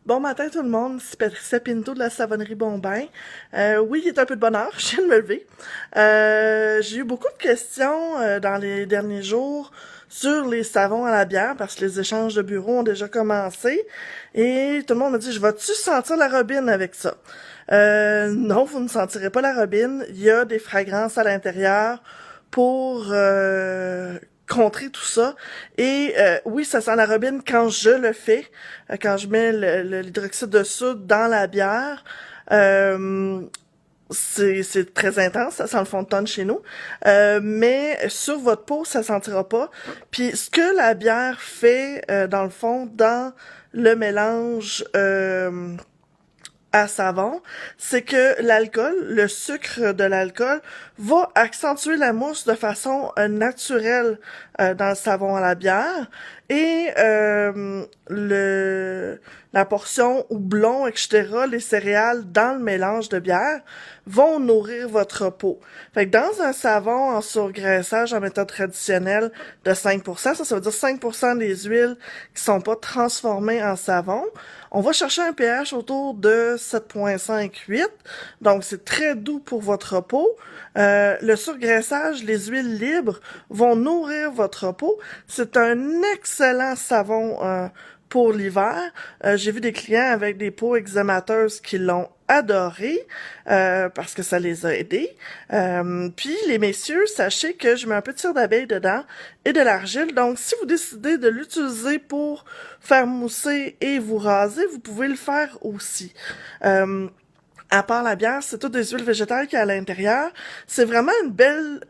Bon matin tout le monde, c'est Patricia Pinto de la Savonnerie Bombin. Oui, il est un peu de bonne heure, je viens de me lever. J'ai eu beaucoup de questions dans les derniers jours sur les savons à la bière parce que les échanges de bureaux ont déjà commencé et tout le monde me dit, je vais-tu sentir la robine avec ça? Non, vous ne sentirez pas la robine. Il y a des fragrances à l'intérieur pour contrer tout ça. Et oui, ça sent la robine quand je le fais, quand je mets l'hydroxyde de soude dans la bière. Euh, c'est très intense, ça sent le fond de tonne chez nous. Mais sur votre peau, ça sentira pas. Puis ce que la bière fait, dans le fond, dans le mélange à savon, c'est que l'alcool, le sucre de l'alcool, va accentuer la mousse de façon naturelle dans le savon à la bière et la portion houblon, etc., les céréales dans le mélange de bière vont nourrir votre peau. Fait que dans un savon en surgraissage en méthode traditionnelle de 5%, ça veut dire 5% des huiles qui sont pas transformées en savon, on va chercher un pH autour de 7,5-8, donc c'est très doux pour votre peau. Le surgraissage, les huiles libres vont nourrir votre peau. C'est un excellent savon pour l'hiver. J'ai vu des clients avec des peaux eczémateuses qui l'ont adoré parce que ça les a aidés. Puis les messieurs, sachez que je mets un peu de cire d'abeille dedans et de l'argile. Donc si vous décidez de l'utiliser pour faire mousser et vous raser, vous pouvez le faire aussi. À part la bière, c'est toutes des huiles végétales qu'il y a à l'intérieur. C'est vraiment une belle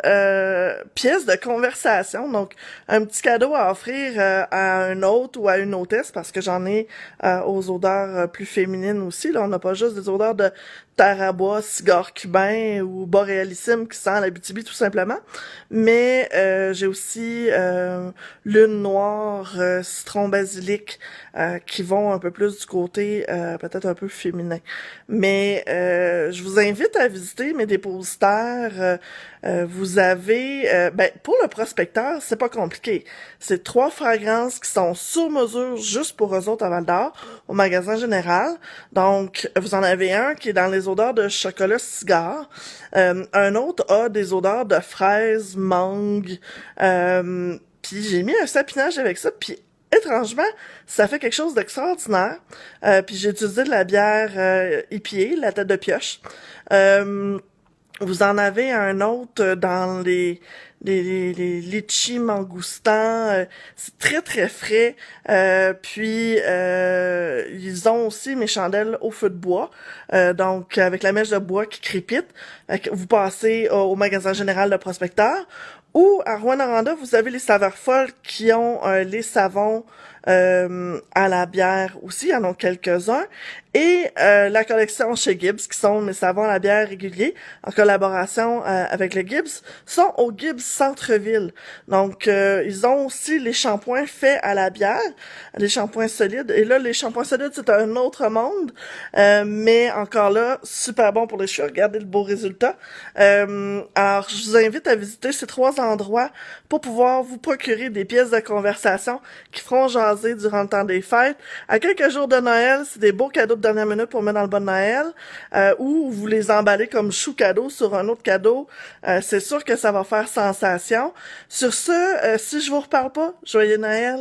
pièce de conversation. Donc, un petit cadeau à offrir à un hôte ou à une hôtesse, parce que j'en ai aux odeurs plus féminines aussi. Là, on n'a pas juste des odeurs de terre à bois, cigare cubain ou boréalissime qui sent la BTB tout simplement. Mais j'ai aussi lune noire, citron basilic qui vont un peu plus du côté peut-être un peu féminin. Mais je vous invite à visiter mes dépositaires. Vous avez, pour le prospecteur, c'est pas compliqué. C'est 3 fragrances qui sont sur mesure juste pour eux autres à Val d'Or, au magasin général. Donc, vous en avez un qui est dans les odeurs de chocolat cigare. Un autre a des odeurs de fraises, mangue. Puis j'ai mis un sapinage avec ça, puis étrangement, ça fait quelque chose d'extraordinaire. Puis j'ai utilisé de la bière IPA, la tête de pioche. Vous en avez un autre dans les litchis mangoustans. C'est très, très frais. Puis, ils ont aussi mes chandelles au feu de bois. Donc, avec la mèche de bois qui crépite. Vous passez au magasin général de prospecteur. Ou à Rouyn-Noranda, vous avez les saveurs folles qui ont les savons à la bière aussi, il y en a quelques-uns. Et la collection chez Gibbs, qui sont mes savons à la bière réguliers, en collaboration avec le Gibbs, sont au Gibbs Centre-Ville. Donc, ils ont aussi les shampoings faits à la bière, les shampoings solides. Et là, les shampoings solides, c'est un autre monde. Mais encore là, super bon pour les cheveux. Regardez le beau résultat. Alors, je vous invite à visiter ces 3 endroits pour pouvoir vous procurer des pièces de conversation qui feront jaser durant le temps des fêtes. À quelques jours de Noël, c'est des beaux cadeaux de dernière minute pour mettre dans le bon Noël, ou vous les emballez comme chou cadeau sur un autre cadeau. C'est sûr que ça va faire sensation. Sur ce, si je vous reparle pas, joyeux Noël!